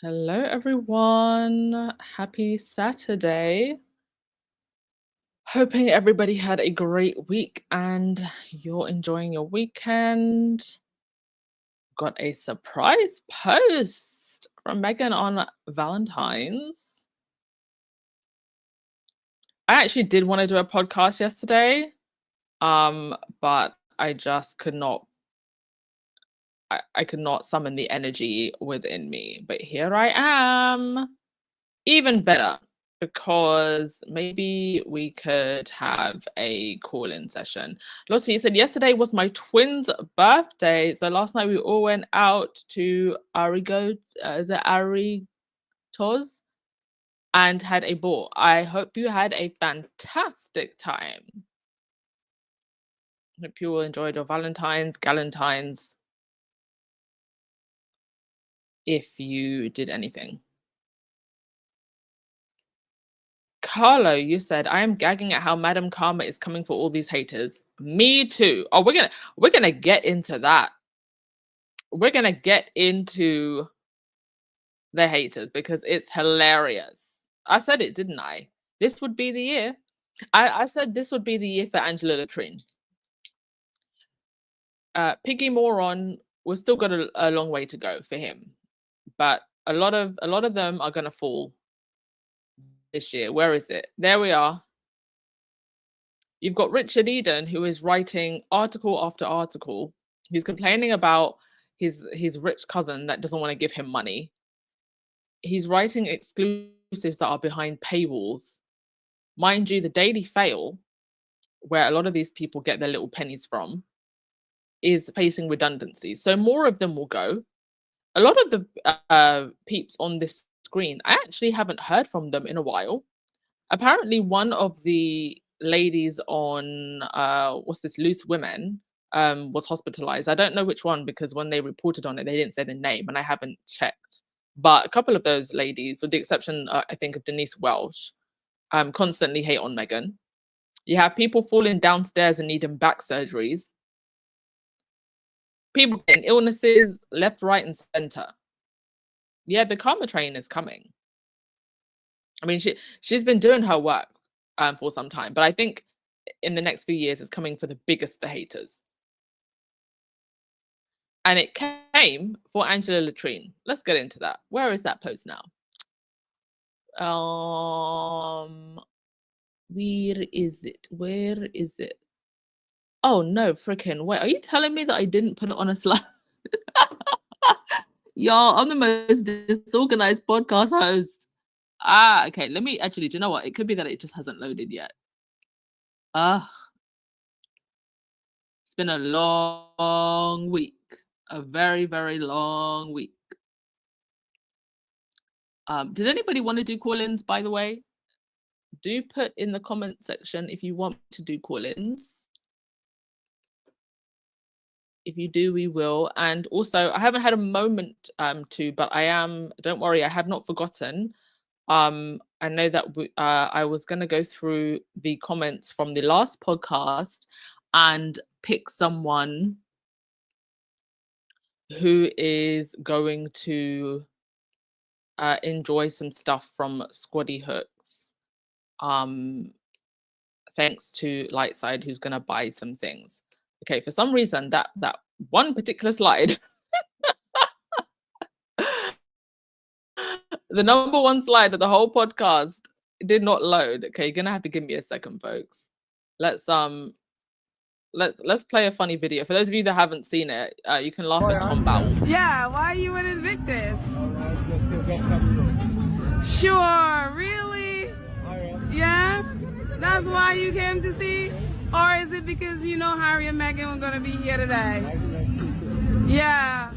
Hello, everyone. Happy Saturday. Hoping everybody had a great week and you're enjoying your weekend. Got a surprise post from Meghan on Valentines. I actually did want to do a podcast yesterday, but I just could not. I could not summon the energy within me. But here I am. Even better, because maybe we could have a call-in session. Lottie said, yesterday was my twin's birthday. So last night we all went out to is it Aritos? And had a ball. I hope you had a fantastic time. Hope you all enjoyed your Valentines, Galentines, if you did anything. Carlo, you said, I am gagging at how Madam Karma is coming for all these haters. Me too. Oh, we're gonna get into that. We're gonna get into the haters because it's hilarious. I said it, didn't I? This would be the year. I said this would be the year for Angela Latrine. Piggy Moron, we've still got a long way to go for him, but a lot of them are gonna fall this year. Where is it? There we are. You've got Richard Eden, who is writing article after article. He's complaining about his rich cousin that doesn't want to give him money. He's writing exclusives that are behind paywalls. Mind you, the Daily Fail, where a lot of these people get their little pennies from, is facing redundancy. So more of them will go. A lot of the peeps on this screen, I actually haven't heard from them in a while. Apparently, one of the ladies on what's this, Loose Women, was hospitalized. I don't know which one because when they reported on it, they didn't say the name, and I haven't checked. But a couple of those ladies, with the exception, I think, of Denise Welsh, constantly hate on Meghan. You have people falling downstairs and needing back surgeries. People getting illnesses left, right, and center. Yeah, the karma train is coming. I mean, she's been doing her work for some time, but I think in the next few years it's coming for the biggest of the haters. And it came for Angela Latrine. Let's get into that. Where is that post now? Where is it? Where is it? Oh no, freaking wait. Are you telling me that I didn't put it on a slide? Y'all, I'm the most disorganized podcast host. Okay. Let me actually, do you know what? It could be that it just hasn't loaded yet. It's been a long week. A very, very long week. Did anybody want to do call-ins, by the way? Do put in the comment section if you want to do call-ins. If you do, we will. And also, I haven't had a moment to, but I am, don't worry, I have not forgotten. I know that I was going to go through the comments from the last podcast and pick someone who is going to enjoy some stuff from Squaddy Hooks. Thanks to Lightside, who's going to buy some things. Okay, for some reason, that one particular slide, the number one slide of the whole podcast, did not load. Okay, you're gonna have to give me a second, folks. Let's play a funny video. For those of you that haven't seen it, you can laugh at Tom Bowles. Yeah, why are you in Invictus? Sure, really? Yeah? That's why you came to see? Or is it because you know Harry and Meghan were gonna be here today? Yeah.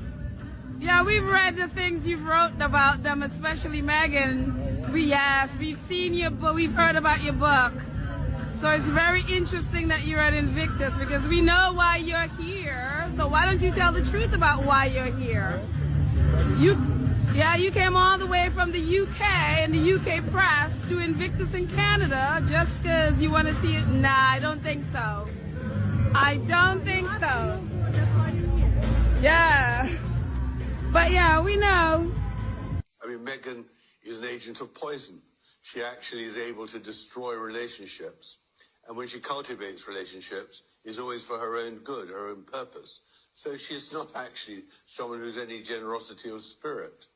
Yeah, we've read the things you've wrote about them, especially Meghan. We've seen your book, we've heard about your book. So it's very interesting that you're at Invictus because we know why you're here. So why don't you tell the truth about why you're here? You came all the way from the UK and the UK press to Invictus in Canada just because you want to see it. Nah, I don't think so. I don't think so. Yeah. But yeah, we know. I mean, Meghan is an agent of poison. She actually is able to destroy relationships. And when she cultivates relationships, it's always for her own good, her own purpose. So she's not actually someone who's any generosity of spirit.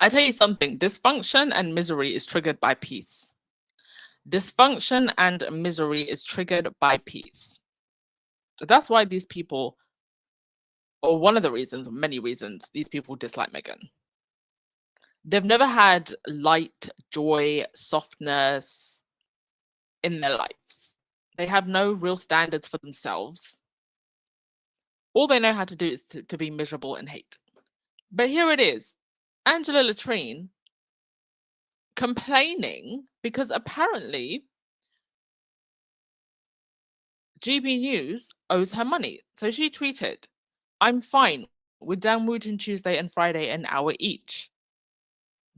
I tell you something, dysfunction and misery is triggered by peace. Dysfunction and misery is triggered by peace. That's why these people, or one of the reasons, many reasons, these people dislike Meghan. They've never had light, joy, softness in their lives. They have no real standards for themselves. All they know how to do is to be miserable and hate. But here it is, Angela Latrine complaining because apparently GB News owes her money. So she tweeted, "I'm fine with Dan Wooten Tuesday and Friday an hour each.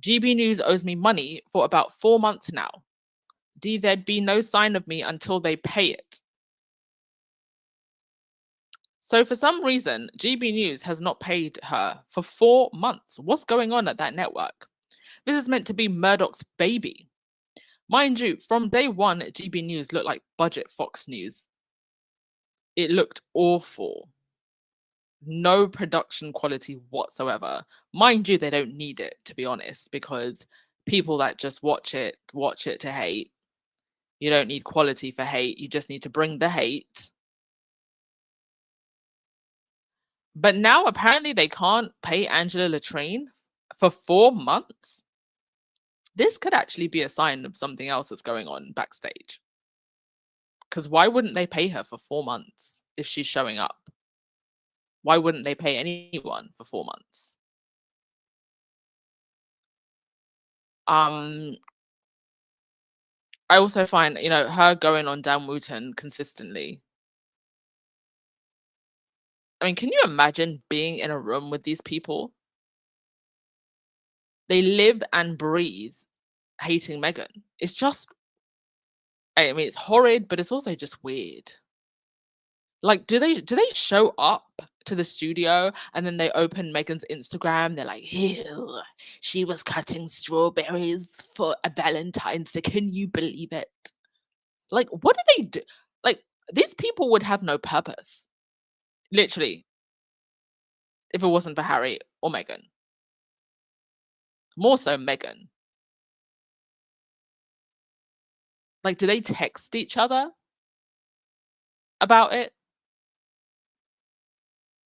GB News owes me money for about 4 months now. There'd be no sign of me until they pay it." So for some reason, GB News has not paid her for 4 months. What's going on at that network? This is meant to be Murdoch's baby. Mind you, from day one, GB News looked like budget Fox News. It looked awful. No production quality whatsoever. Mind you, they don't need it, to be honest, because people that just watch it to hate. You don't need quality for hate. You just need to bring the hate. But now apparently they can't pay Angela Latrine for 4 months. This could actually be a sign of something else that's going on backstage. Because why wouldn't they pay her for 4 months if she's showing up? Why wouldn't they pay anyone for 4 months? I also find, her going on Dan Wooten consistently. I mean, can you imagine being in a room with these people? They live and breathe hating Meghan. It's just, I mean, it's horrid, but it's also just weird. Like, do they show up to the studio and then they open Meghan's Instagram? They're like, "Ew, she was cutting strawberries for a Valentine's Day. Can you believe it?" Like, what do they do? Like, these people would have no purpose, literally, if it wasn't for Harry or Meghan. More so Meghan. Like, do they text each other about it?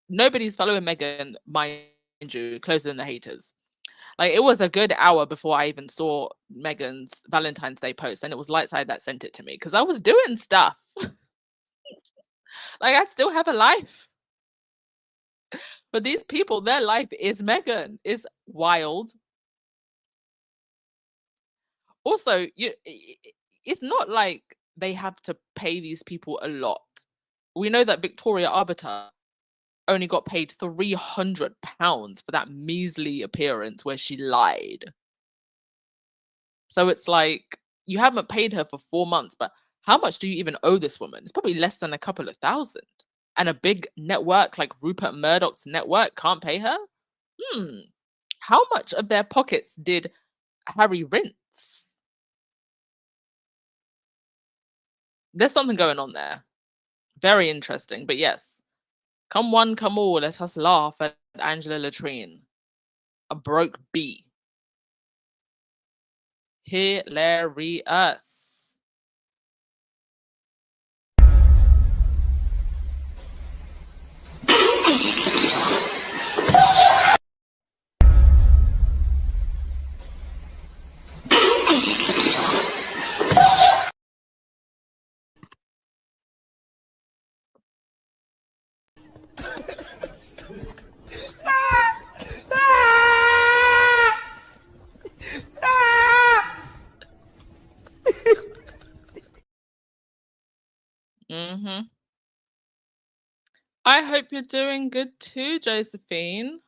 Nobody's following Meghan, mind you, closer than the haters. Like, it was a good hour before I even saw Meghan's Valentine's Day post, and it was Lightside that sent it to me because I was doing stuff. Like, I still have a life. But these people, their life is Meghan. It's wild. Also, it's not like they have to pay these people a lot. We know that Victoria Arbiter only got paid £300 for that measly appearance where she lied. So it's like, you haven't paid her for 4 months, but how much do you even owe this woman? It's probably less than a couple of thousand. And a big network like Rupert Murdoch's network can't pay her? How much of their pockets did Harry rinse? There's something going on there. Very interesting. But yes, come one, come all, let us laugh at Angela Latrine. A broke bee. Hilarious. I hope you're doing good too, Josephine.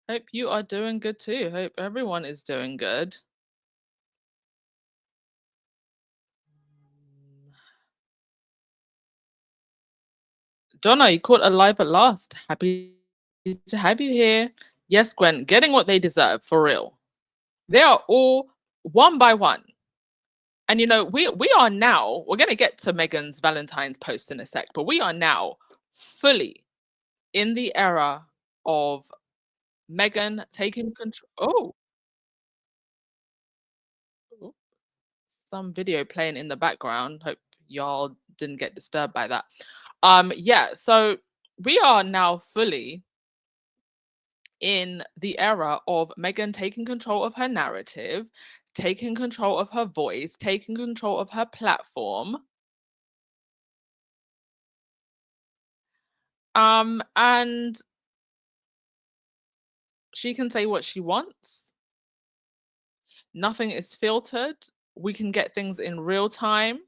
Hope you are doing good too. Hope everyone is doing good. Donna, you caught alive at last. Happy to have you here. Yes, Gwen, getting what they deserve for real. They are all one by one. And we are now, we're gonna get to Meghan's Valentine's post in a sec, but we are now fully in the era of Meghan taking control. Oh, some video playing in the background. Hope y'all didn't get disturbed by that. Yeah, so we are now fully in the era of Meghan taking control of her narrative, taking control of her voice, taking control of her platform. And she can say what she wants. Nothing is filtered. We can get things in real time.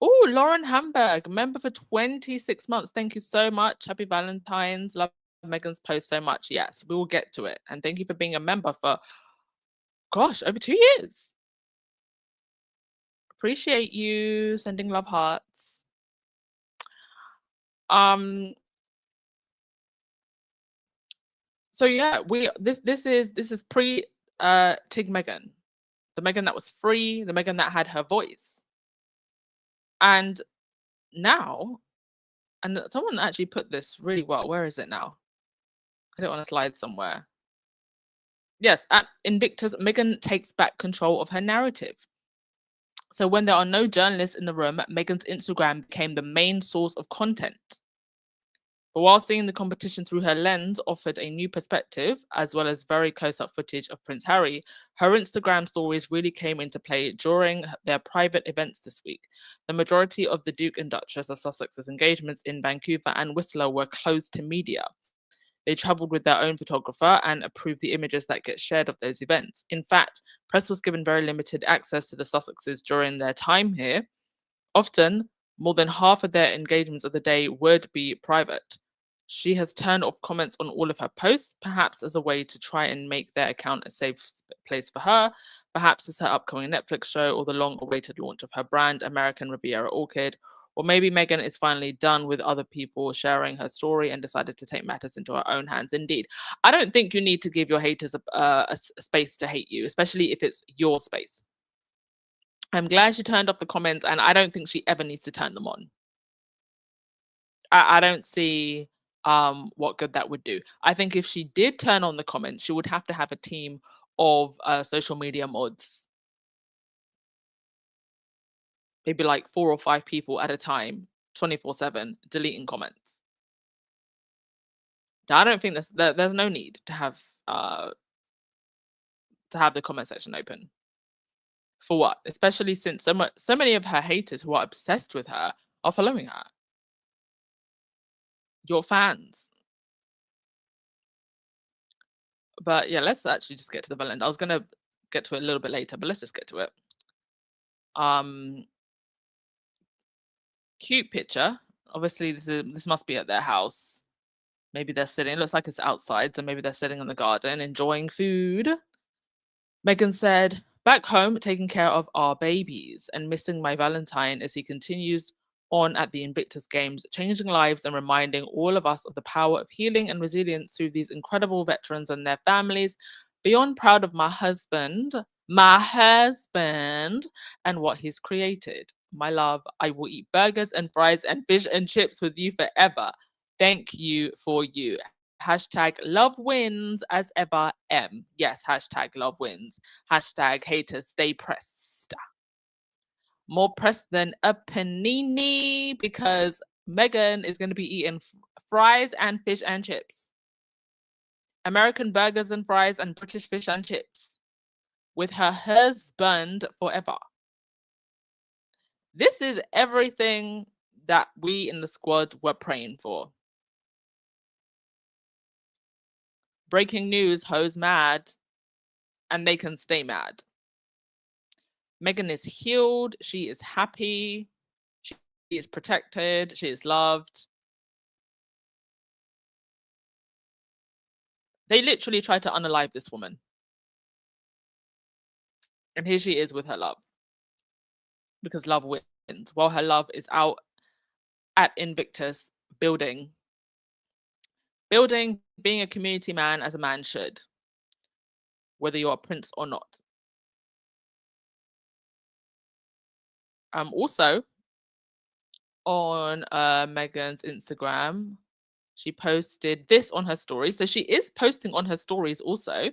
Oh, Lauren Hamburg, member for 26 months. Thank you so much. Happy Valentine's. Love Meghan's post so much. Yes, we will get to it. And thank you for being a member for, gosh, over 2 years. Appreciate you sending love hearts. So yeah, this is pre Tig Meghan. The Meghan that was free, the Meghan that had her voice. And now, and someone actually put this really well. Where is it now? I don't want to slide somewhere. Yes, at Invictus, Meghan takes back control of her narrative. So when there are no journalists in the room, Meghan's Instagram became the main source of content. But while seeing the competition through her lens offered a new perspective, as well as very close-up footage of Prince Harry, her Instagram stories really came into play during their private events this week. The majority of the Duke and Duchess of Sussex's engagements in Vancouver and Whistler were closed to media. They traveled with their own photographer and approved the images that get shared of those events. In fact, press was given very limited access to the Sussexes during their time here. Often, more than half of their engagements of the day would be private. She has turned off comments on all of her posts, perhaps as a way to try and make their account a safe place for her, perhaps as her upcoming Netflix show or the long-awaited launch of her brand, American Riviera Orchid. Or maybe Meghan is finally done with other people sharing her story and decided to take matters into her own hands. Indeed, I don't think you need to give your haters a space to hate you, especially if it's your space. I'm glad she turned off the comments, and I don't think she ever needs to turn them on. I don't see what good that would do. I think if she did turn on the comments, she would have to have a team of social media mods, maybe like 4 or 5 people at a time, 24/7, deleting comments. I don't think there's no need to have the comment section open. For what? Especially since so many of her haters who are obsessed with her are following her. Your fans. But yeah, let's actually just get to the Valentine. I was gonna get to it a little bit later, but let's just get to it. Cute picture. Obviously, this must be at their house. Maybe they're sitting. It looks like it's outside, so maybe they're sitting in the garden enjoying food. Meghan said, "Back home, taking care of our babies and missing my Valentine as he continues on at the Invictus Games, changing lives and reminding all of us of the power of healing and resilience through these incredible veterans and their families. Beyond proud of my husband, and what he's created. My love, I will eat burgers and fries and fish and chips with you forever. Thank you for you. Hashtag love wins as ever, M. Yes, hashtag love wins. Hashtag haters stay pressed. More pressed than a panini because Meghan is going to be eating fries and fish and chips. American burgers and fries and British fish and chips with her husband forever. This is everything that we in the squad were praying for. Breaking news, hoes mad, and they can stay mad. Meghan is healed. She is happy. She is protected. She is loved. They literally tried to unalive this woman. And here she is with her love. Because love wins. While her love is out at Invictus building Building, being a community man as a man should, whether you're a prince or not. Also, on Meghan's Instagram, she posted this on her story. So she is posting on her stories also.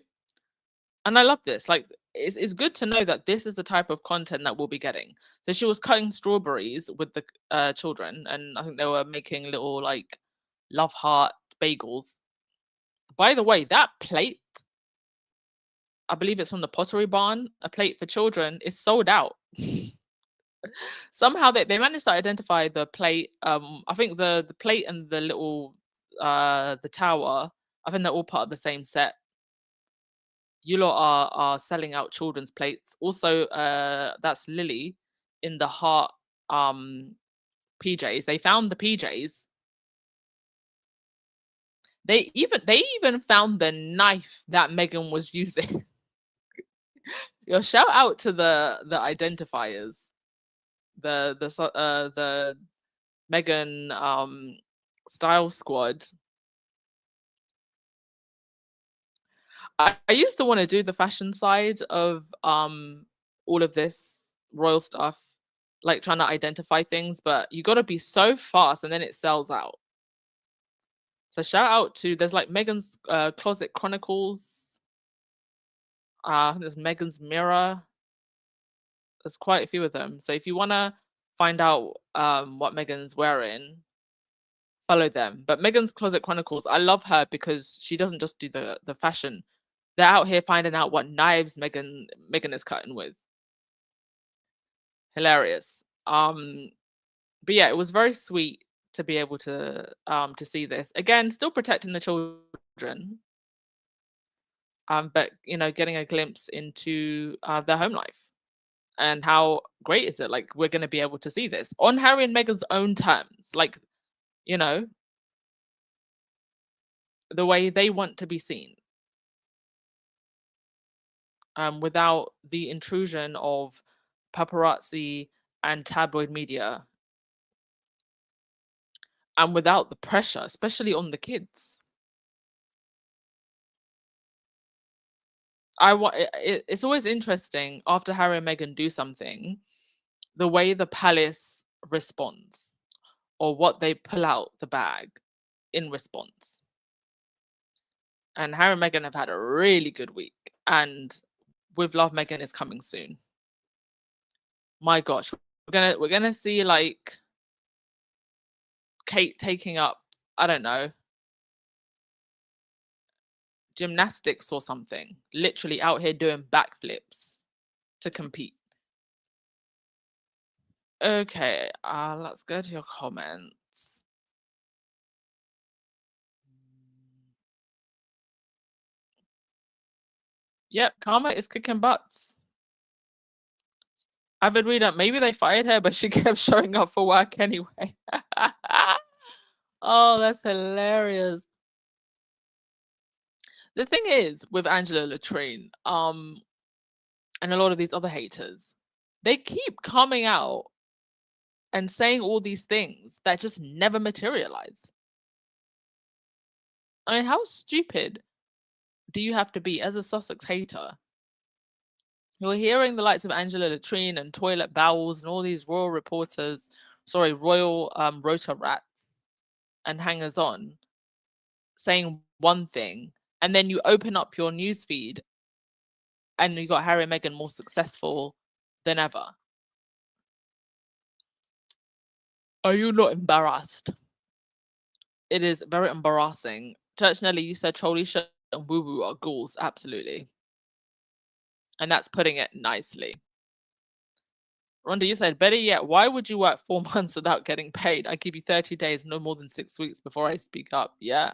And I love this. Like, it's good to know that this is the type of content that we'll be getting. So she was cutting strawberries with the children, and I think they were making little like love heart bagels. By the way, that plate, I believe it's from the Pottery Barn, a plate for children, is sold out. Somehow they managed to identify the plate. I think the plate and the little the tower, I think they're all part of the same set. You lot are selling out children's plates. Also, that's Lily in the heart PJs. They found the PJs. They even found the knife that Meghan was using. Yo, shout out to the identifiers. The Meghan style squad. I used to want to do the fashion side of all of this royal stuff, like trying to identify things, but you got to be so fast and then it sells out. So shout out to, there's like Meghan's Closet Chronicles. I think there's Meghan's Mirror. There's quite a few of them. So if you want to find out what Meghan's wearing, follow them. But Meghan's Closet Chronicles, I love her because she doesn't just do the fashion. They're out here finding out what knives Meghan is cutting with. Hilarious. But yeah, it was very sweet to be able to see this. Again, still protecting the children. But you know, getting a glimpse into their home life. And how great is it? Like, we're gonna be able to see this on Harry and Meghan's own terms. Like, you know, the way they want to be seen. Without the intrusion of paparazzi and tabloid media, and without the pressure, especially on the kids. It's always interesting after Harry and Meghan do something, the way the palace responds, or what they pull out the bag in response. And Harry and Meghan have had a really good week, and With Love Meghan is coming soon. My gosh, we're gonna see like Kate taking up, I don't know, gymnastics or something, literally out here doing backflips to compete. Okay, let's go to your comments. Yep, Karma is kicking butts. Avid reader, maybe they fired her, but she kept showing up for work anyway. Oh, that's hilarious. The thing is with Angela Latrine, and a lot of these other haters, they keep coming out and saying all these things that just never materialize. I mean, how stupid do you have to be as a Sussex hater? You're hearing the likes of Angela Latrine and Toilet Bowels and all these royal reporters, royal rota rats and hangers on saying one thing, and then you open up your newsfeed and you got Harry and Meghan more successful than ever. Are you not embarrassed? It is very embarrassing. Church Nelly, you said Charlie Shirt and Woo Woo are ghouls. Absolutely. And that's putting it nicely. Rhonda, you said, better yet, why would you work 4 months without getting paid? I give you 30 days, no more than 6 weeks before I speak up. Yeah.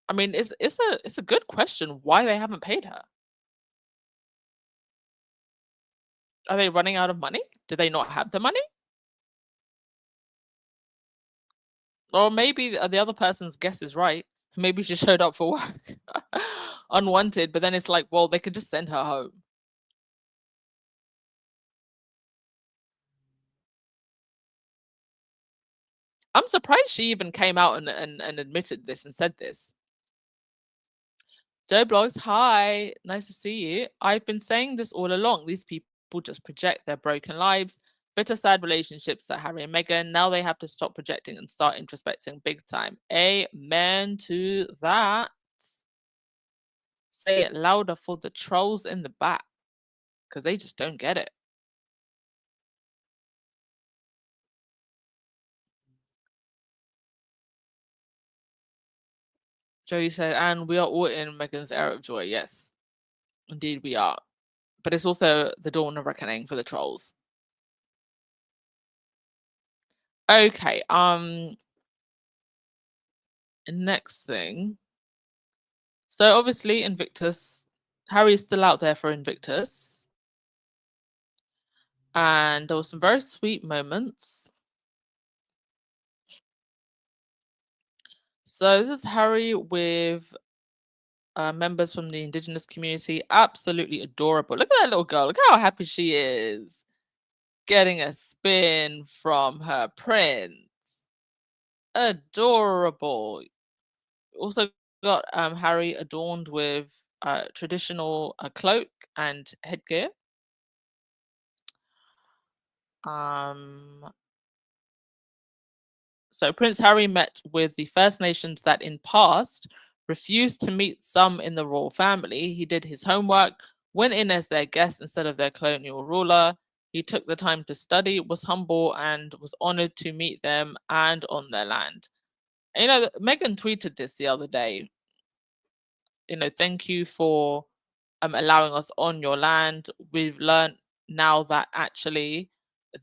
I mean, it's a good question why they haven't paid her. Are they running out of money? Do they not have the money? Or maybe the other person's guess is right. Maybe she showed up for work unwanted, but then it's like, well, they could just send her home. I'm surprised she even came out and admitted this and said this. Joe blogs, hi, nice to see you. I've been saying this all along. These people just project their broken lives, bitter, sad relationships that Harry and Meghan. Now they have to stop projecting and start introspecting big time. Amen to that. Say it louder for the trolls in the back, because they just don't get it. Joey said, and we are all in Meghan's era of joy. Yes, indeed we are. But it's also the dawn of reckoning for the trolls. Okay, next thing. So obviously Invictus, Harry is still out there for Invictus. And there were some very sweet moments. So this is Harry with members from the Indigenous community. Absolutely adorable. Look at that little girl. Look how happy she is. Getting a spin from her prince. Adorable. Also got Harry adorned with traditional cloak and headgear. So Prince Harry met with the First Nations that in past refused to meet some in the royal family. He did his homework, went in as their guest instead of their colonial ruler. He took the time to study, was humble, and was honored to meet them and on their land. And, Meghan tweeted this the other day. Thank you for allowing us on your land. We've learned now that actually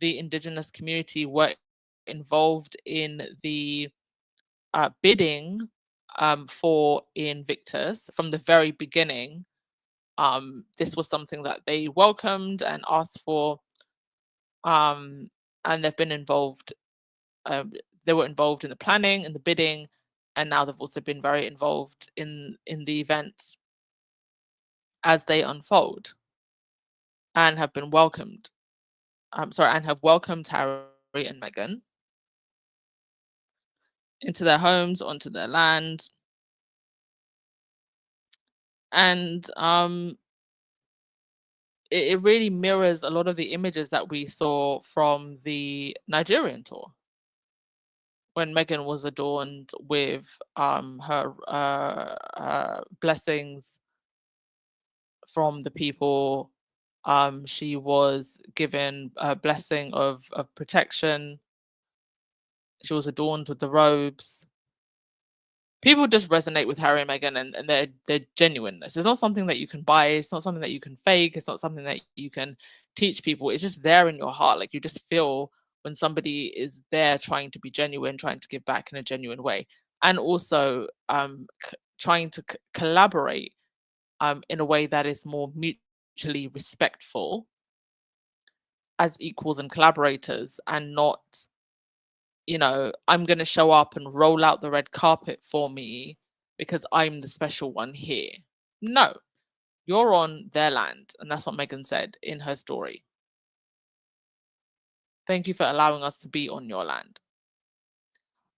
the Indigenous community were involved in the bidding for Invictus from the very beginning. This was something that they welcomed and asked for, and they've been involved. They were involved in the planning and the bidding, and now they've also been very involved in the events as they unfold, and have been welcomed. And have welcomed Harry and Meghan into their homes, onto their land, and it really mirrors a lot of the images that we saw from the Nigerian tour, when Meghan was adorned with her blessings from the people. She was given a blessing of protection. She was adorned with the robes. People just resonate with Harry and Meghan and their genuineness. It's not something that you can buy. It's not something that you can fake. It's not something that you can teach people. It's just there in your heart. Like, you just feel when somebody is there trying to be genuine, trying to give back in a genuine way, and also trying to collaborate in a way that is more mutually respectful as equals and collaborators, and not, I'm going to show up and roll out the red carpet for me because I'm the special one here. No, you're on their land. And that's what Meghan said in her story. Thank you for allowing us to be on your land.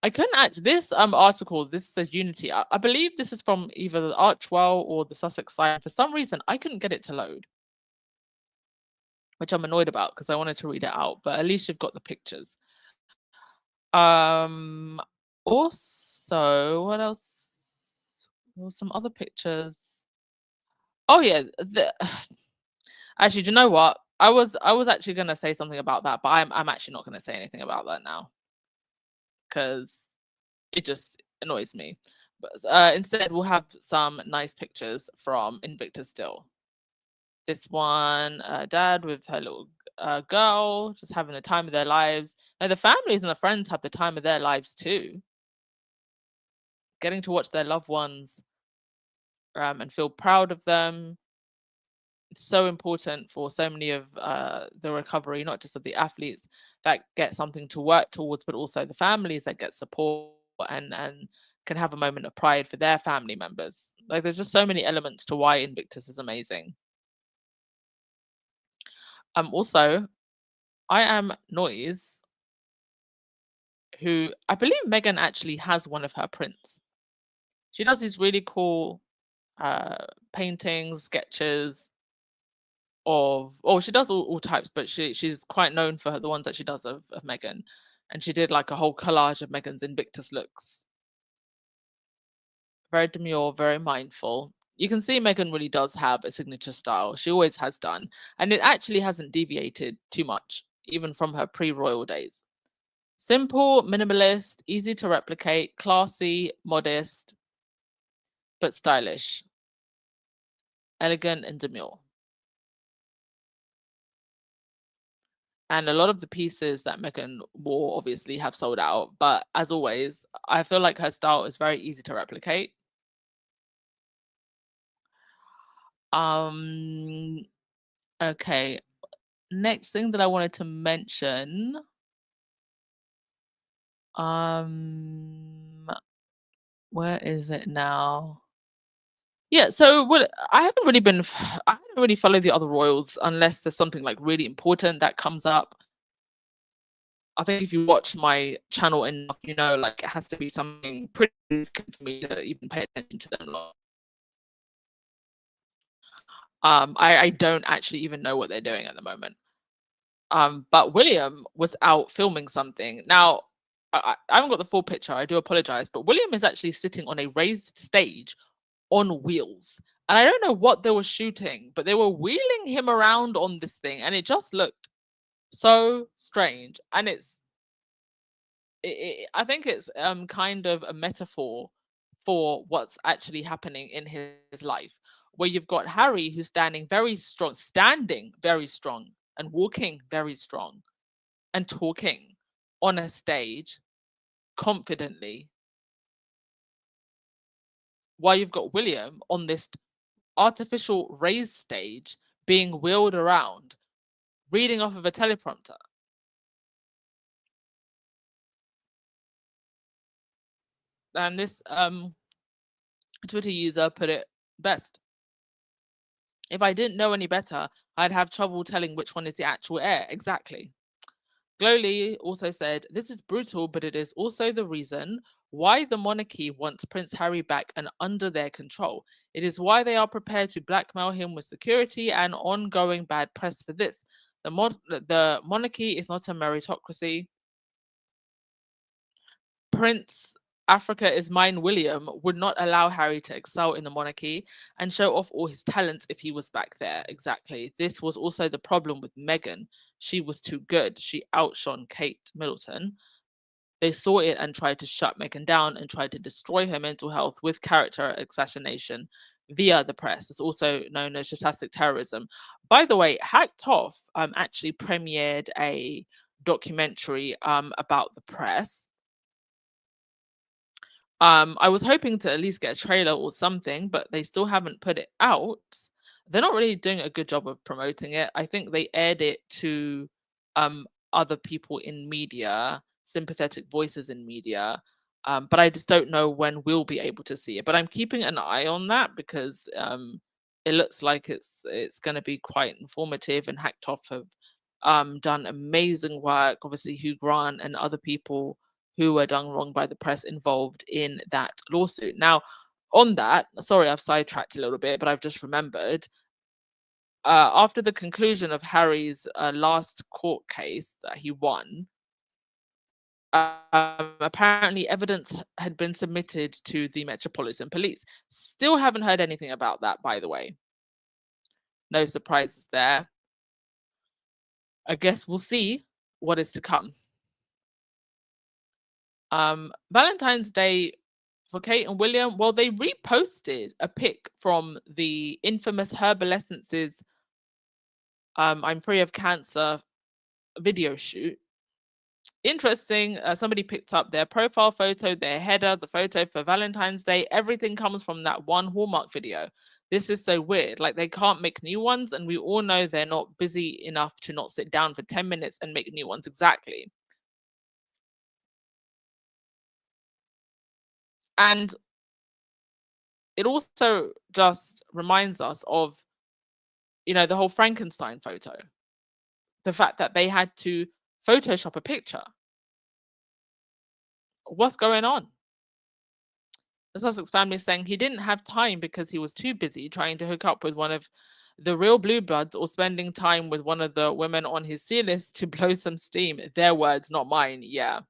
I couldn't actually, this article, this says Unity. I believe this is from either the Archwell or the Sussex side. For some reason, I couldn't get it to load, which I'm annoyed about because I wanted to read it out, but at least you've got the pictures. Also, what else? There were some other pictures. Oh yeah, actually, do you know what? I was actually gonna say something about that, but I'm actually not gonna say anything about that now because it just annoys me. But instead, we'll have some nice pictures from Invictus still. This one, dad with her little girl, just having the time of their lives. Now, the families and the friends have the time of their lives too. Getting to watch their loved ones and feel proud of them. It's so important for so many of the recovery, not just of the athletes that get something to work towards, but also the families that get support and can have a moment of pride for their family members. Like, there's just so many elements to why Invictus is amazing. Also, I am Noise, who I believe Meghan actually has one of her prints. She does these really cool paintings, sketches of, oh, she does all types, but she's quite known for the ones that she does of Meghan. And she did like a whole collage of Meghan's Invictus looks. Very demure, very mindful. You can see Meghan really does have a signature style. She always has done. And it actually hasn't deviated too much, even from her pre-royal days. Simple, minimalist, easy to replicate, classy, modest, but stylish. Elegant and demure. And a lot of the pieces that Meghan wore obviously have sold out. But as always, I feel like her style is very easy to replicate. Okay. Next thing that I wanted to mention. Where is it now? Yeah, so what I haven't really been I haven't really followed the other royals unless there's something like really important that comes up. I think if you watch my channel enough, you know, like it has to be something pretty significant for me to even pay attention to them a lot. I don't actually even know what they're doing at the moment. But William was out filming something. Now, I haven't got the full picture. I do apologize, but William is actually sitting on a raised stage on wheels. And I don't know what they were shooting, but they were wheeling him around on this thing, and it just looked so strange. And I think it's kind of a metaphor for what's actually happening in his life, where you've got Harry who's standing very strong, and walking very strong and talking on a stage confidently, while you've got William on this artificial raised stage being wheeled around, reading off of a teleprompter. And this Twitter user put it best. If I didn't know any better, I'd have trouble telling which one is the actual heir. Exactly. Glowly also said, this is brutal, but it is also the reason why the monarchy wants Prince Harry back and under their control. It is why they are prepared to blackmail him with security and ongoing bad press for this. The monarchy is not a meritocracy. Prince Africa is Mine William would not allow Harry to excel in the monarchy and show off all his talents if he was back there. Exactly. This was also the problem with Meghan. She was too good. She outshone Kate Middleton. They saw it and tried to shut Meghan down and tried to destroy her mental health with character assassination via the press. It's also known as stochastic terrorism. By the way, Hacked Off actually premiered a documentary about the press. I was hoping to at least get a trailer or something, but they still haven't put it out. They're not really doing a good job of promoting it. I think they aired it to other people in media, sympathetic voices in media, but I just don't know when we'll be able to see it. But I'm keeping an eye on that because it looks like it's going to be quite informative. And Hacked Off have done amazing work. Obviously, Hugh Grant and other people who were done wrong by the press involved in that lawsuit. Now, on that, sorry, I've sidetracked a little bit, but I've just remembered. After the conclusion of Harry's last court case that he won, apparently evidence had been submitted to the Metropolitan Police. Still haven't heard anything about that, by the way. No surprises there. I guess we'll see what is to come. Valentine's Day for Kate and William, well, they reposted a pic from the infamous Herbal Essences I'm Free of Cancer video shoot. Interesting, somebody picked up their profile photo, their header, the photo for Valentine's Day. Everything comes from that one Hallmark video. This is so weird. Like, they can't make new ones, and we all know they're not busy enough to not sit down for 10 minutes and make new ones. Exactly. And it also just reminds us of, you know, the whole Frankenstein photo. The fact that they had to Photoshop a picture. What's going on? The Sussex family is saying he didn't have time because he was too busy trying to hook up with one of the real blue bloods or spending time with one of the women on his C list to blow some steam. Their words, not mine. Yeah.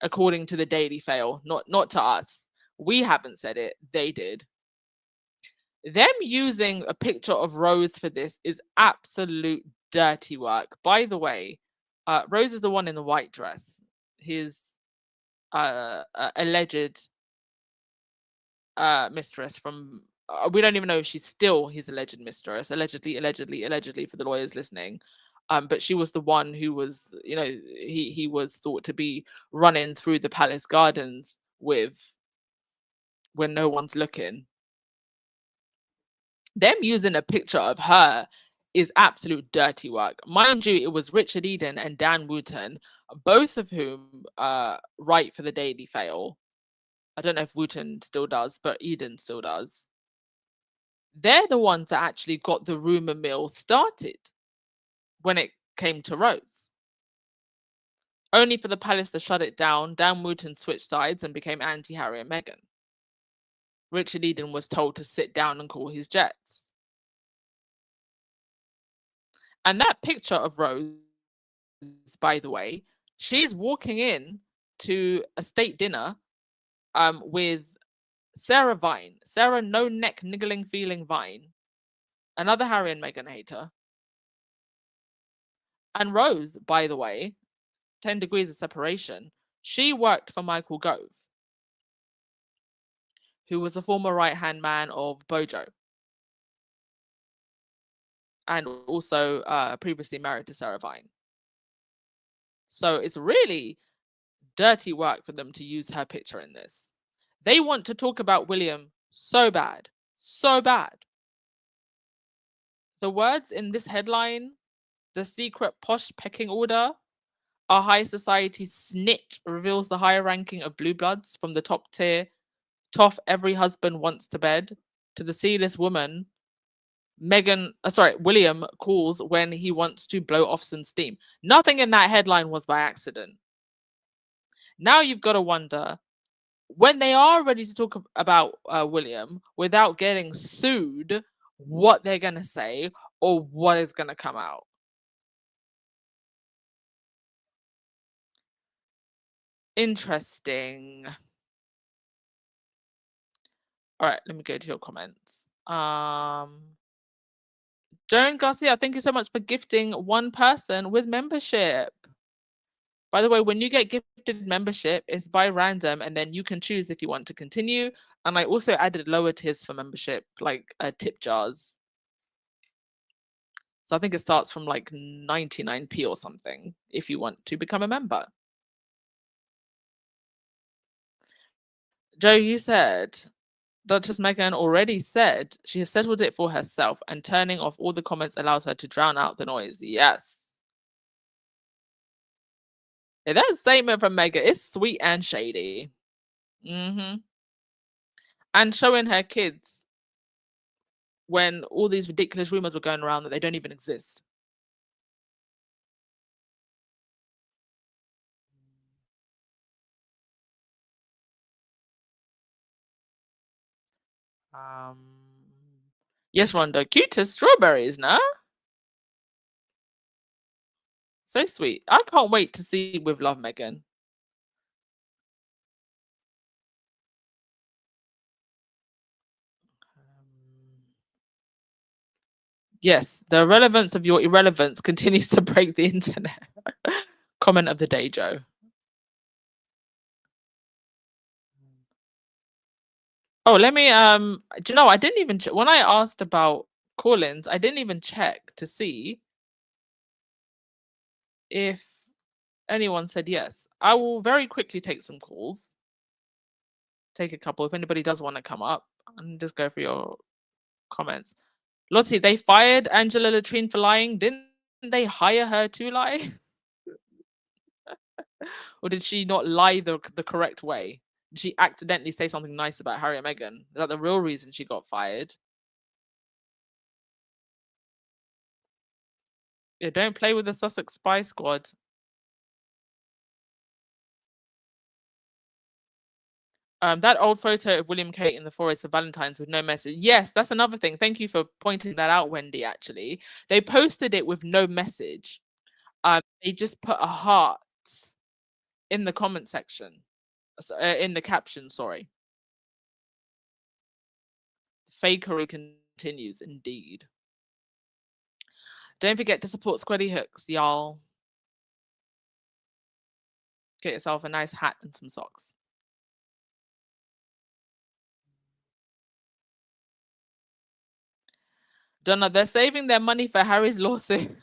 According to the Daily Fail, not to us. We haven't said it. They did. Them using a picture of Rose for this is absolute dirty work. By the way, Rose is the one in the white dress. His alleged mistress from we don't even know if she's still his alleged mistress. Allegedly for the lawyers listening. But she was the one who was, he was thought to be running through the palace gardens with when no one's looking. Them using a picture of her is absolute dirty work. Mind you, it was Richard Eden and Dan Wooten, both of whom write for the Daily Fail. I don't know if Wooten still does, but Eden still does. They're the ones that actually got the rumor mill started when it came to Rose. Only for the palace to shut it down, Dan Wooten switched sides and became anti-Harry and Meghan. Richard Eden was told to sit down and call his jets. And that picture of Rose, by the way, she's walking in to a state dinner with Sarah Vine. Sarah no neck niggling feeling Vine. Another Harry and Meghan hater. And Rose, by the way, 10 degrees of separation, she worked for Michael Gove, who was a former right-hand man of Bojo. And also previously married to Sarah Vine. So it's really dirty work for them to use her picture in this. They want to talk about William so bad. So bad. The words in this headline, the secret posh pecking order, our high society snitch reveals the higher ranking of blue bloods from the top tier, tough every husband wants to bed, to the C-list woman, William calls when he wants to blow off some steam. Nothing in that headline was by accident. Now you've got to wonder, when they are ready to talk about William without getting sued, what they're going to say or what is going to come out. Interesting. All right, let me go to your comments. Joan Garcia, thank you so much for gifting one person with membership. By the way, when you get gifted membership, it's by random, and then you can choose if you want to continue. And I also added lower tiers for membership, like tip jars. So I think it starts from like 99p or something if you want to become a member. Joe, you said Duchess Meghan already said she has settled it for herself, and turning off all the comments allows her to drown out the noise. Yes. Yeah, that statement from Meghan is sweet and shady. And showing her kids when all these ridiculous rumors were going around that they don't even exist. Yes, Rhonda, cute as strawberries, nah? So sweet. I can't wait to see With Love, Meghan. Yes, the relevance of your irrelevance continues to break the internet. Comment of the day, Joe. Oh, let me do you know I didn't even when I asked about call-ins, I didn't even check to see if anyone said yes. I will very quickly take some calls. Take a couple if anybody does want to come up and just go for your comments. Lottie, they fired Angela Latrine for lying. Didn't they hire her to lie? Or did she not lie the correct way? Did she accidentally say something nice about Harry and Meghan? Is that the real reason she got fired? Yeah, don't play with the Sussex Spy Squad. That old photo of William Kate in the forest of Valentines with no message. Yes, that's another thing. Thank you for pointing that out, Wendy. Actually, they posted it with no message. They just put a heart in the comment section, in the caption. Sorry, fakery continues indeed. Don't forget to support Squiddy Hooks, y'all. Get yourself a nice hat and some socks. Donna, they're saving their money for Harry's lawsuit.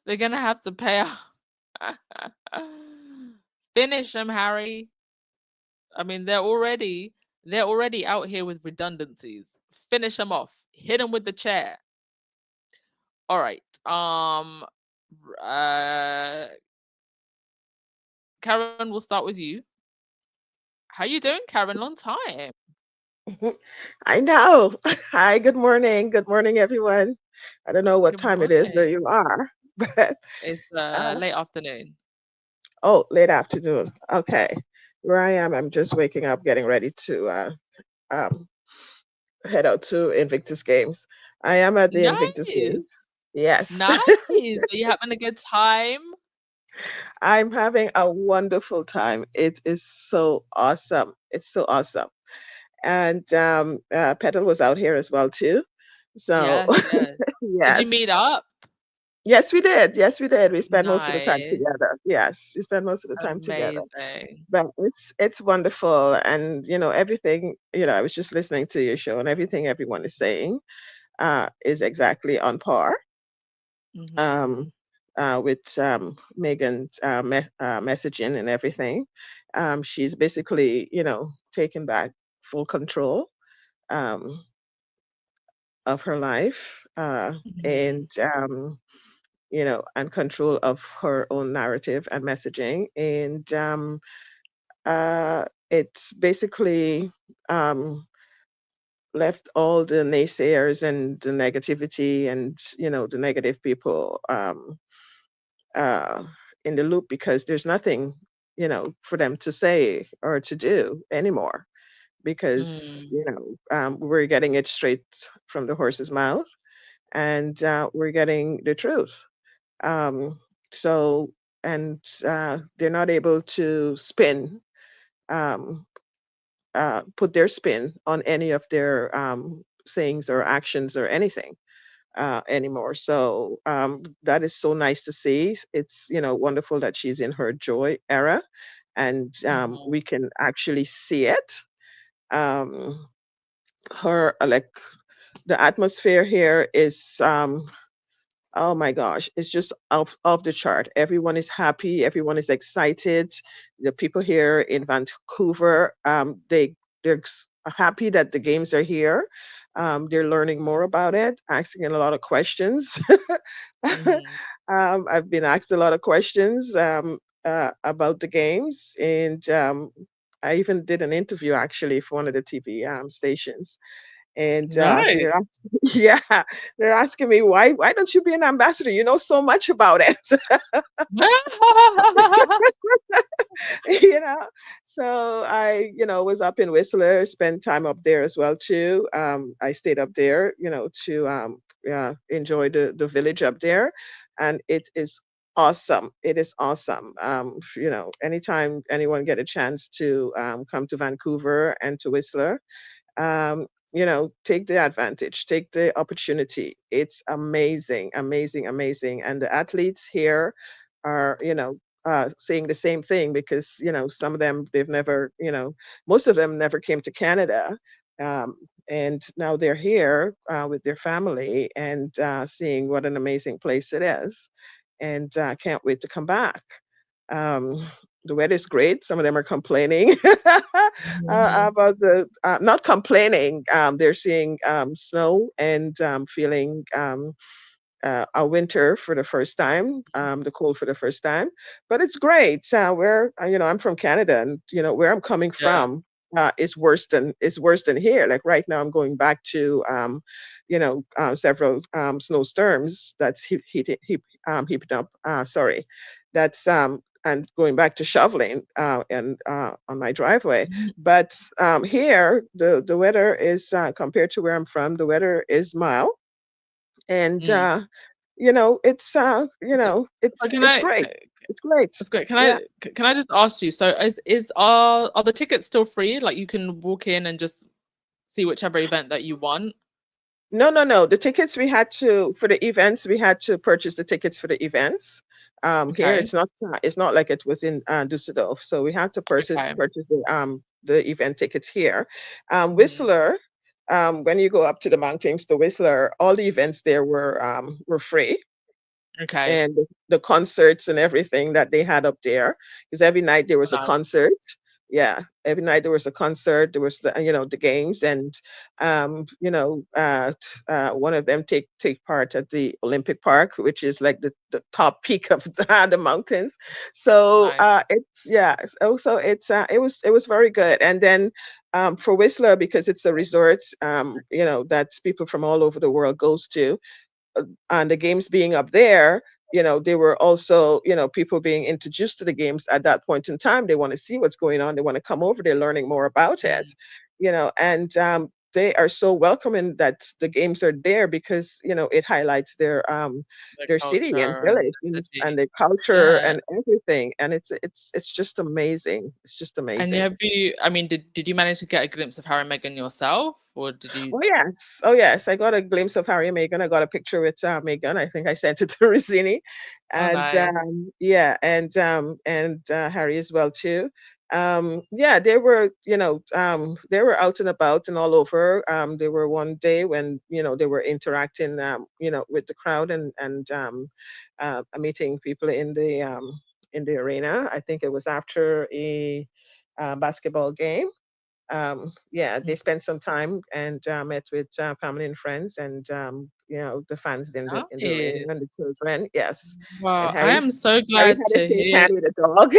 They're gonna have to pay out. Finish them, Harry. I mean, they're already out here with redundancies. Finish them off. Hit them with the chair. All right. Uh, Karen, we'll start with you. How you doing, Karen? Long time. I know. Hi, good morning. Good morning, everyone. I don't know what Good time it is where morning. you are, but It's uh, late afternoon. oh, late afternoon. Okay. Where I am, I'm just waking up, getting ready to um, head out to Invictus Games. I am at the Invictus Nice. Games. Yes. Nice. Are you having a good time? I'm having a wonderful time. It is so awesome. It's so awesome. And Petal was out here as well too. So Yes, yes. Did you meet yes. up? Yes, we did. Yes, we did. We spent most of the time Nice. together. Yes, we spent most of the time together. Amazing. But it's wonderful, and everything. I was just listening to your show, and everything everyone is saying is exactly on par Mhm. um, with Megan's messaging and everything. She's basically, taking back full control um, of her life, Mhm. and control of her own narrative and messaging. And it's basically um, left all the naysayers and the negativity and, the negative people uh, in the loop because there's nothing, for them to say or to do anymore because, Mm. we're getting it straight from the horse's mouth and we're getting the truth. Um, so, and they're not able to um, put their spin on any of their sayings or actions or anything anymore. So that is so nice to see. It's wonderful that she's in her joy era, and Mhm. we can actually see it. Um, her like the atmosphere here is oh my gosh, it's just off the chart. Everyone is happy, everyone is excited. The people here in Vancouver, they're happy that the games are here. They're learning more about it, asking a lot of questions. Mhm. I've been asked a lot of questions about the games, and I even did an interview actually for one of the TV stations and they're Nice. asking, yeah, they're asking me why don't you be an ambassador? You know so much about it, you know. So I, was up in Whistler, spent time up there as well too. I stayed up there, to enjoy the village up there, and it is awesome. It is awesome. Anytime anyone get a chance to come to Vancouver and to Whistler, take the advantage, take the opportunity. It's amazing, amazing, amazing. And the athletes here are, saying the same thing because, some of them, they've never, most of them never came to Canada. Um, and now they're here with their family and seeing what an amazing place it is. And can't wait to come back. Um, the weather's great. Some of them are complaining Mhm. about not complaining. They're seeing snow and feeling a winter for the first time, the cold for the first time. But it's great. I'm from Canada, and where I'm coming Yeah. from is worse than here. Like right now, I'm going back to several snowstorms that's heaping up. Sorry, that's and going back to shoveling and on my driveway. Mhm. But here, the weather is compared to where I'm from, the weather is mild, and Mm. So, so can it's I? great. It's great. That's great. Yeah. Can I just ask you? So is are the tickets still free? Like you can walk in and just see whichever event that you want. No, no, no. The tickets we had to for the events, we had to purchase the tickets for the events. Here Okay. it's not like it was in Düsseldorf, so we had to Okay. purchase the event tickets here. Mhm. Whistler, when you go up to the mountains, the Whistler, all the events there were free, Okay. and the concerts and everything that they had up there, because every night there was a Nice. concert. Yeah, every night there was a concert. There was the games, and one of them take part at the Olympic Park, which is like the top peak of the mountains. So Nice. it was very good. And then for Whistler, because it's a resort, that people from all over the world goes to, and the games being up there, there were also, people being introduced to the games at that point in time. They want to see what's going on. They want to come over. They're learning more about it, Mm. and they are so welcoming that the games are there because, it highlights The their city and culture and village the and city. their culture Yeah. and everything. And it's just amazing. It's just And amazing. have you? I mean, did you manage to get a glimpse of Harry and Meghan yourself, or did you? Oh yes, oh yes. I got a glimpse of Harry and Meghan. I got a picture with Meghan. I think I sent it to Rossini, Oh, and nice. yeah, and Harry as well too. Yeah, they were out and about and all over. There were one day when they were interacting, with the crowd and meeting people in the arena. I think it was after a basketball game. Yeah, they Mm. spent some time and met with family and friends, and the fans in the arena Nice. and the children. Yes, and Well, I am so Harry glad had a to shake hear. hand with a dog.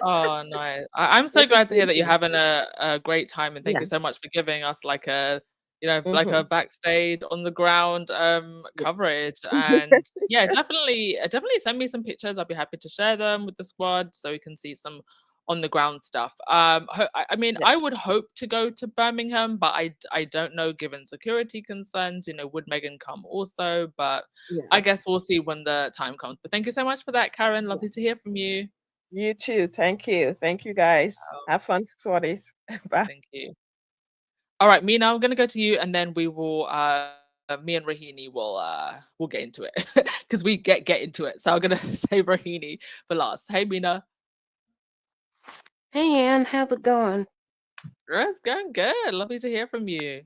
Oh, nice. I'm It so was glad to hear so that you're cute. having a great time, and thank Yeah. you so much for giving us like like a Hmm. backstage on the ground Yeah. coverage. And yeah, definitely send me some pictures. I'll be happy to share them with the squad so we can see some on the ground stuff. I mean, Yeah. I would hope to go to Birmingham, but I don't know given security concerns. Would Megan come also? But I Yeah. guess we'll see when the time comes. But thank you so much for that, Karen. Yeah. Lovely to hear from you. You too. Thank you. Thank you, guys. Have fun, sorties. Bye. Thank you. All right, Mina, I'm gonna go to you, and then we will. Me and Rahini will get into it because we get into it. So I'm gonna save Rahini for last. Hey, Mina, Hey Ann, how's it going? it's going good. Lovely to hear from you.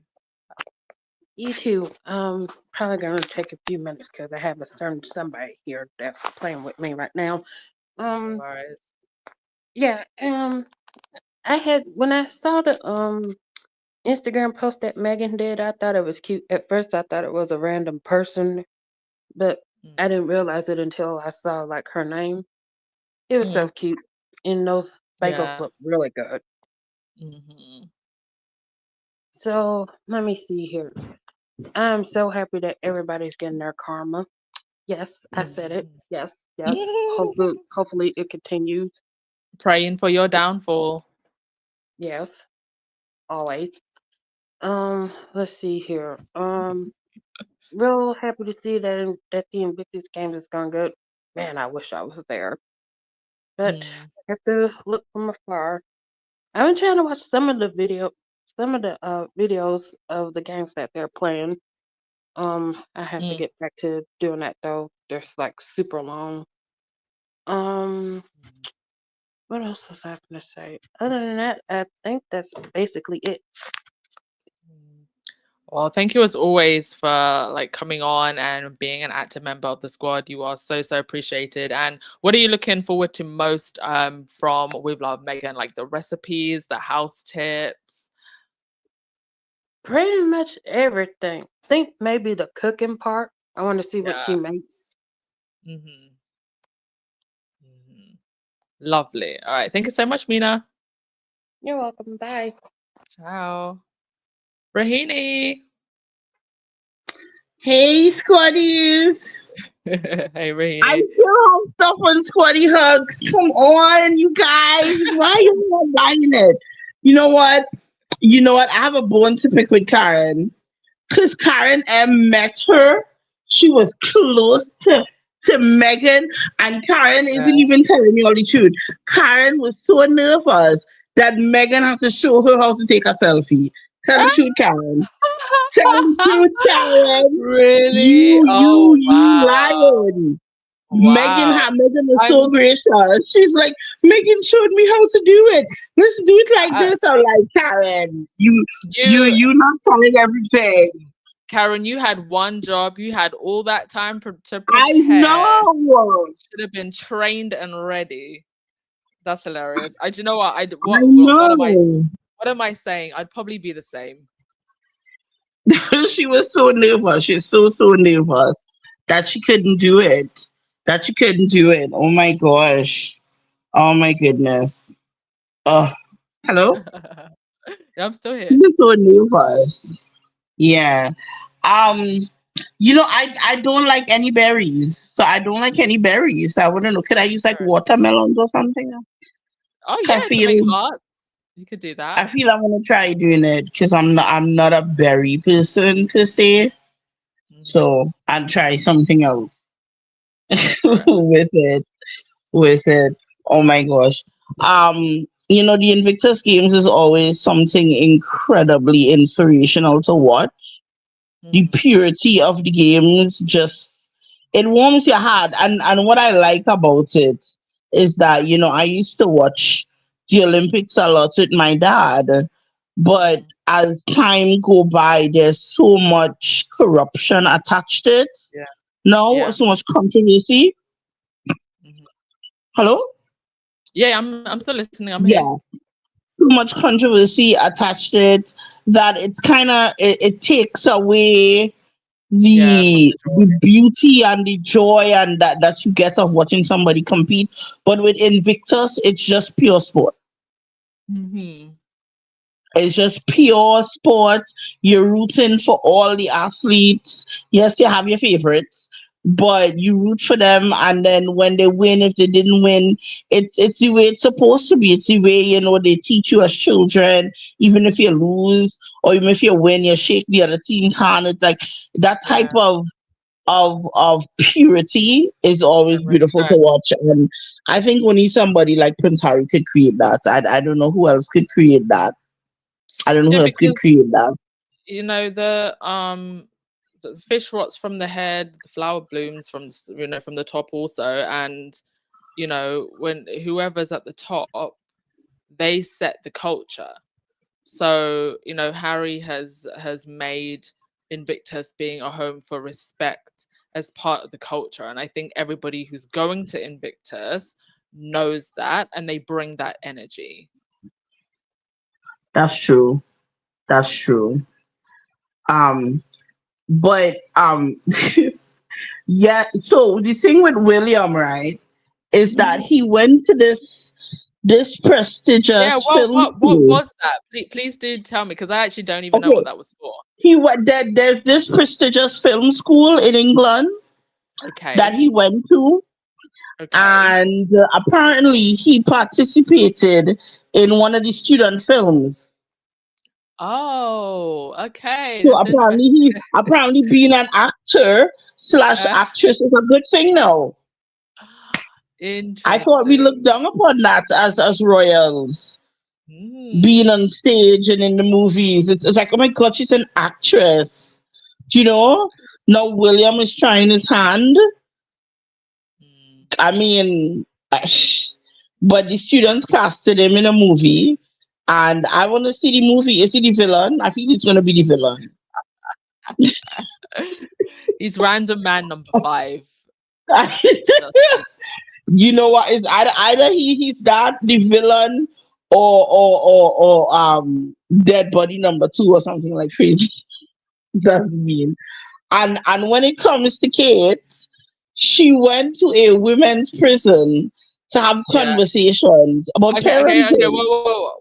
You too. Probably gonna take a few minutes because I have a certain somebody here that's playing with me right now. No Um, worries. yeah. I had when I saw the Instagram post that Megan did, I thought it was cute. At first, I thought it was a random person, but Mm, I didn't realize it until I saw like her name. It was so mm, cute, and those bagels yeah. look really good. Hmm. So let me see here. I'm so happy that everybody's getting their karma. Yes, I said it. Hmm. Yes, yes. Hopefully it continues. Praying for your downfall. Yes, always. Let's see here. Real happy to see that the Invictus games is going good. Man, I wish I was there, but Mm, I have to look from afar. I've been trying to watch some of the videos of the games that they're playing. I have to mm, get back to doing that though. They're like super long. Um, what else was I gonna say? Other than that, I think that's basically it. mm. Well, thank you as always for like coming on and being an active member of the squad. You are so appreciated. And what are you looking forward to most from With Love Megan? Like the recipes, the house tips? Pretty much everything. Think maybe the cooking part. I want to see what Yeah. she makes. Hmm. Hmm. Lovely. All right. Thank you so much, Mina. You're welcome. Bye. Ciao. Rahini. Hey, squaddies. Hey, I Rainy. still have stuff on Squatty Hugs. Come on, you guys. Why are you not buying it? You know what? You know what? I have a bone to pick with Karen. Because Karen M met her. She was close to Megan. And Karen isn't Yeah. even telling me all the truth. Karen was so nervous that Megan had to show her how to take a selfie. Tell the truth, Karen. Tell the truth, Karen. Really? You Wow. lying. Wow. Megan is so I'm gracious. She's like, Megan showed me how to do it. Let's do it like uh, this. I'm like, Karen, you, you not telling everything. Karen, you had one job. You had all that time to I prepare. know. Should have been trained and ready. That's hilarious. Do you know what? I know. what am I saying? I'd probably be the same. She was so nervous. She's so nervous that she couldn't do it. That she couldn't do it. Oh my gosh. Oh my goodness. Oh, hello? Yeah, I'm still She here. was so nervous. Yeah. Um, I don't like any berries. So I don't like any berries. I wouldn't know. Could I use like Sure. watermelons or something? Oh I yeah, to make feel hearts. You could do that. I feel I'm gonna try doing it because I'm not a berry person per se. Hmm. So I'll try something else Go for it. with it. With it. Oh my gosh. The Invictus games is always something incredibly inspirational to watch. The Hmm. purity of the games just it warms your heart. And what I like about it is that, I used to watch the Olympics a lot with my dad, but Hmm. as time go by, there's so much corruption attached to it. Yeah. No, Yeah. so much controversy. Hmm. Hello? Yeah, I'm still listening. I'm here. Yeah. So much controversy attached to it that it's kind of it takes away Yeah, from the the joy. the beauty and the joy and that you get of watching somebody compete. But with Invictus, it's just pure sport. Hmm. It's just pure sport. You're rooting for all the athletes. Yes, you have your favorites, but you root for them. And then when they win, if they didn't win, it's the way it's supposed to be. It's the way they teach you as children. Even if you lose or even if you win, you shake the other team's hand. It's like that type Yeah, of purity is always and beautiful to respect. watch. And I think only somebody like Prince Harry could create that. I don't know who else could create that. I don't know Yeah, who else could because create that. the fish rots from the head, the flower blooms from from the top also, and when whoever's at the top, they set the culture. So Harry has made Invictus being a home for respect as part of the culture, and I think everybody who's going to Invictus knows that, and they bring that energy. That's true. That's true. Um, but yeah. So the thing with William, right, is that Mhm. he went to this Yeah, prestigious film what school. was that? Please do tell me because I actually don't even know what Okay, that was for. he went there. There's this prestigious film school in England that Okay. he went to, Okay. and apparently he participated in one of the student films. Oh, okay. So That's interesting. apparently being an actor slash Uh, actress is a good thing now. I thought we looked interesting. down upon that as royals, being Mm. on stage and in the movies. It's like, oh my god, she's an actress. Do you know? Now William is trying his hand. Mm. I mean, but the students casted him in a movie, and I want to see the movie. Is he the villain? I think he's gonna be the villain. He's random man number 5. That's it. You know what? It's either he's that the villain or dead body number 2 or something like crazy. That's mean. And when it comes to Kate, she went to a women's prison to have Yeah. conversations about Okay. parenting.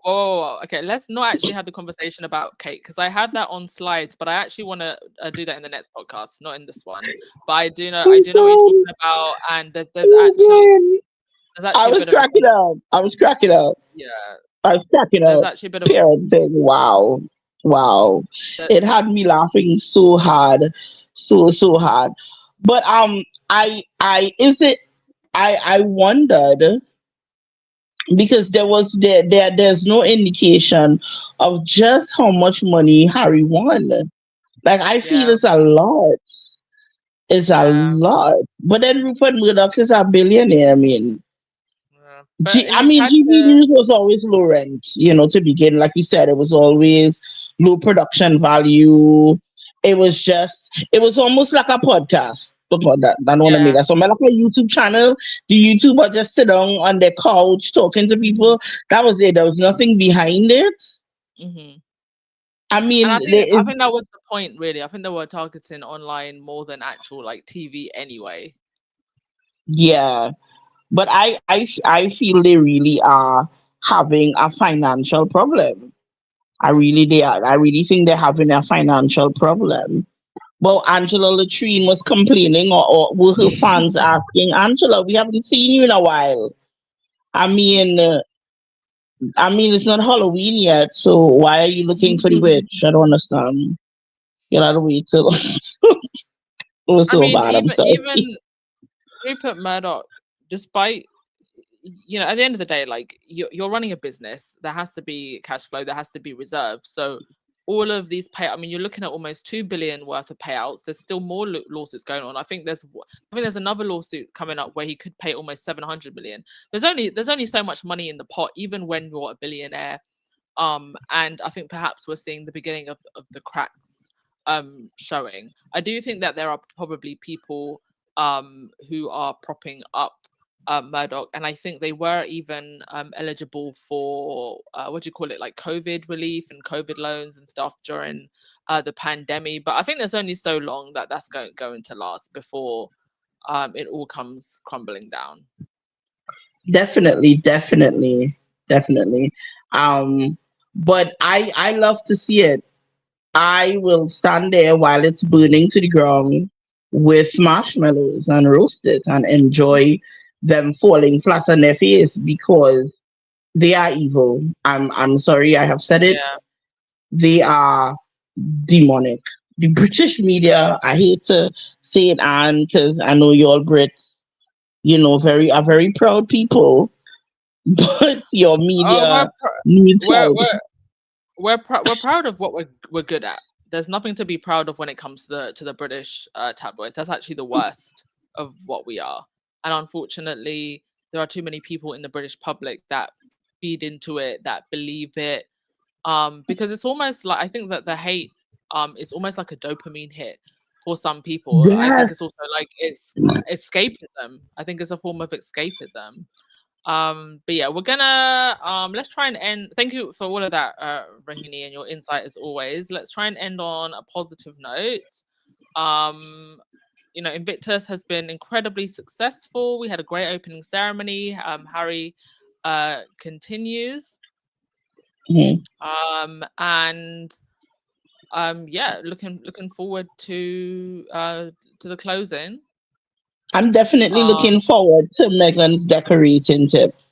Oh, okay. Let's not actually have the conversation about cake because I had that on slides, but I actually want to do that in the next podcast, not in this one. But I do know what you're talking about, and there's I actually a was bit of a cracking up. I was cracking up. yeah, I was cracking there's up. actually a bit of Parenting. Wow. Wow. that. It had me laughing so hard. So hard. But I is it I wondered because there's no indication of just how much money Harry won. Like I feel Yeah, it's a lot. It's a yeah, lot. But then Rupert Murdoch is a billionaire. I mean, yeah. But I he's mean, had GB to. News was always low rent, to begin. Like you said, it was always low production value. It was almost like a podcast. Oh God, I don't want to make Yeah. that. So, like a YouTube channel, the YouTuber just sit down on their couch talking to Hmm. people. That was it. There was nothing behind it. Hmm. I And mean, there I is, think that was the point, really. I think they were targeting online more than actual like TV anyway. yeah. But I feel they really are having a financial problem. They are. I really think they're having a financial problem. Well, Angela Latrine was complaining, or were her fans asking, Angela, we haven't seen you in a while. I mean, uh, I mean, it's not Halloween yet, so why are you looking for the witch? I don't understand. You'll have to wait till it was I so mean, bad. I'm sorry. even Rupert Murdoch, despite at the end of the day, like you're running a business, there has to be cash flow, there has to be reserves. So all of these pay, I mean, you're looking at almost 2 billion worth of payouts. There's still more lawsuits going on. I think there's another lawsuit coming up where he could pay almost 700 million. There's only so much money in the pot, even when you're a billionaire. And I think perhaps we're seeing the beginning of the cracks showing. I do think that there are probably people who are propping up Murdoch, and I think they were even eligible for what do you call it, like COVID relief and COVID loans and stuff during the pandemic. But I think there's only so long that that's going to last before it all comes crumbling down. Definitely, definitely, definitely. Um, but I love to see it. I will stand there while it's burning to the ground with marshmallows and roast it and enjoy them falling flat on their face because they are evil. I'm sorry, I have said it. Yeah. They are demonic. The British media, I hate to say it, Anne, because I know you're all Brits, are very proud people, but your Oh, media needs we're help. we're we're proud of what we're good at. There's nothing to be proud of when it comes to the British tabloids. That's actually the worst of what we are. And unfortunately, there are too many people in the British public that feed into it, that believe it. Because it's almost like I think that the hate is almost like a dopamine hit for some people. I think it's Yes. also like it's escapism. I think it's a form of escapism. But yeah, we're gonna let's try and end. Thank you for all of that, Rahini, and your insight as always. Let's try and end on a positive note. Um, Invictus has been incredibly successful. We had a great opening ceremony. Harry continues. Mhm. And yeah, looking forward to the closing. I'm definitely Um, looking forward to Megan's decorating tips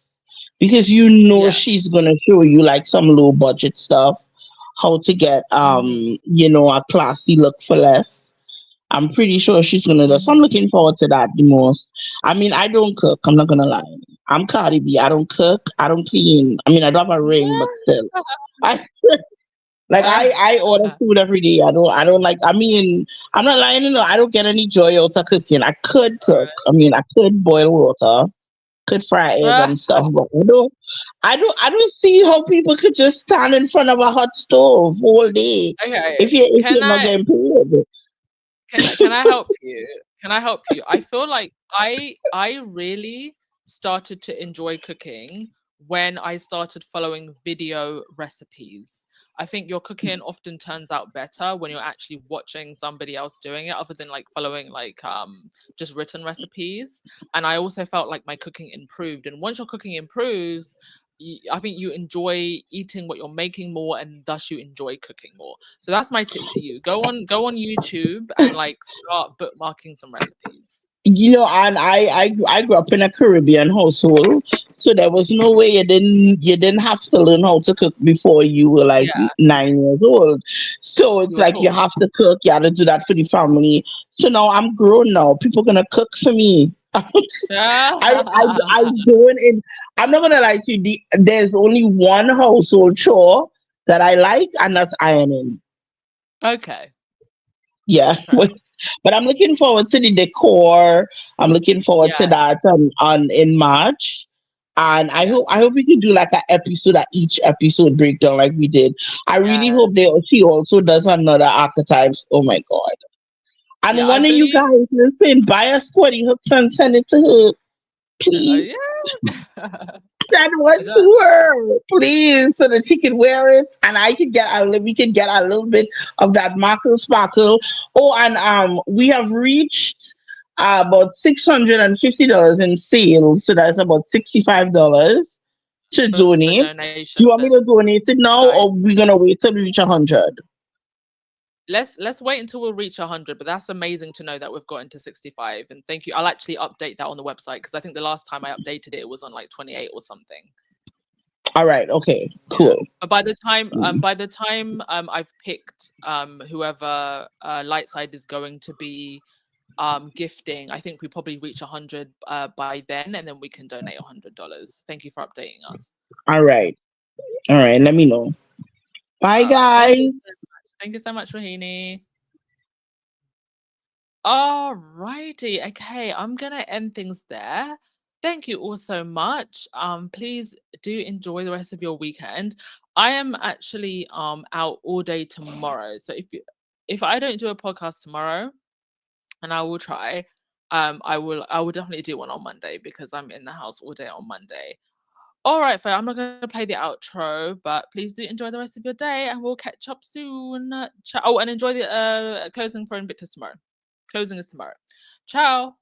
because yeah. she's gonna show you like some low budget stuff, how to get Hmm. a classy look for less. I'm pretty sure she's gonna do. So I'm Hmm. looking forward to that the most. I mean, I don't cook. I'm not gonna lie. I'm Cardi B. I don't cook. I don't clean. I mean, I don't have a ring, but still, I like I order food every day. I don't like. I mean, I'm not lying. I don't get any joy out of cooking. I could cook. I mean, I could boil water, could fry egg and stuff, but I don't see how people could just stand in front of a hot stove all day Okay. if Can you're not I getting paid. can I help you? Can I help you? I feel like I really started to enjoy cooking when I started following video recipes. I think your cooking often turns out better when you're actually watching somebody else doing it, other than like following like just written recipes. And I also felt like my cooking improved. And once your cooking improves, I think you enjoy eating what you're making more, and thus you enjoy cooking more. So that's my tip to you. Go on YouTube and like start bookmarking some recipes. And I grew up in a Caribbean household, so there was no way you didn't have to learn how to cook before you were like Yeah, 9 years old. So you it's were like you taught. have to cook, you have to do that for the family. So now I'm grown now. People gonna cook for me. I don't. And I'm not gonna lie to you. There's only one household chore that I like, and that's ironing. Okay, Yeah, fair enough. but I'm looking forward to the decor. I'm looking forward to Yeah, that on in March, and I yes, hope we can do like an episode at each episode breakdown like we did. I really yes, hope she also does another archetypes. Oh my god! And yeah. I one of you believe. guys, listen, buy a squatty hooks and send it to her, please. Yeah. That one Is that to her, please, so that she can wear it, and we can get a little bit of that Markle Sparkle. Oh, and we have reached about $650 in sales, so that's about $65 to for donate. Do you want me donations, to donate it now, guys? or we gonna wait till we reach 100? Let's wait until we'll reach 100. But that's amazing to know that we've gotten to 65. And thank you. I'll actually update that on the website because I think the last time I updated it, it was on like 28 or something. All right, okay, Yeah. cool. But by the time I've picked whoever Lightside is going to be gifting, I think we probably reach 100 by then, and then we can donate $100. Thank you for updating us. All right, let me know. Bye, All right. Thank you so guys. much. Thank you so much, Rahini. All righty. Okay, I'm gonna end things there. Thank you all so much. Please do enjoy the rest of your weekend. I am actually out all day tomorrow. So if I don't do a podcast tomorrow, and I will try, I will definitely do one on Monday because I'm in the house all day on Monday. All right, fair. I'm not gonna play the outro, but please do enjoy the rest of your day, and we'll catch up soon. Oh, and enjoy the closing for Invictus tomorrow. Closing is tomorrow. Ciao.